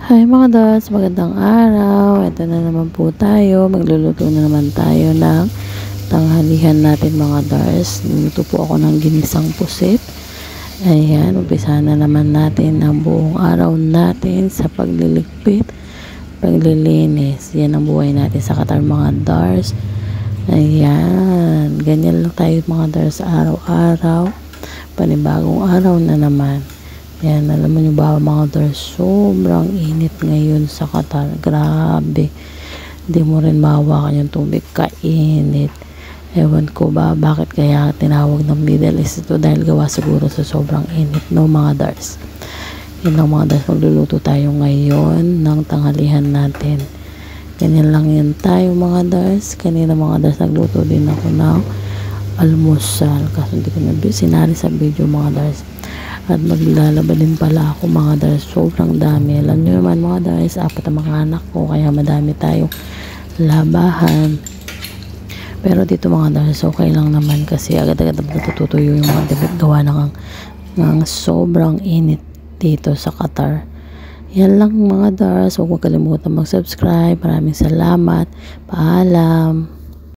Hi mga Dars, magandang araw. Ito na naman po tayo. Magluluto na naman tayo ng tanghalihan natin mga Dars. Luto po ako ng ginisang pusit. Ayan, umpisa na naman natin ang buong araw natin sa pagliligpit, paglilinis. Yan ang buhay natin sa Qatar mga Dars. Ayan, ganyan lang tayo mga Dars araw-araw. Panibagong araw na naman. Yan, alam mo nyo ba mga Dars, sobrang init ngayon sa Qatar. Grabe. Hindi mo rin mahawakan yung tubig. Kainit. Ewan ko ba bakit kaya tinawag ng Middle East ito, dahil gawa siguro sa sobrang init, no mga Dars. Yun lang mga Dars, magluluto tayo ngayon ng tanghalihan natin. Ganyan lang yun tayo mga Dars. Kanina mga Dars, nagluto din ako ng almusal. Kaso hindi ko na sinari sa video mga Dars. At maglalaba din pala ako mga Dars. Sobrang dami. Alam nyo naman mga Dars, 4 ang mga anak ko. Kaya madami tayong labahan. Pero dito mga Dars, okay lang naman. Kasi agad-agad natututuyo yung mga damit. Gawa ng sobrang init dito sa Qatar. Yan lang mga Dars. Huwag mo kalimutan mag-subscribe. Maraming salamat. Paalam.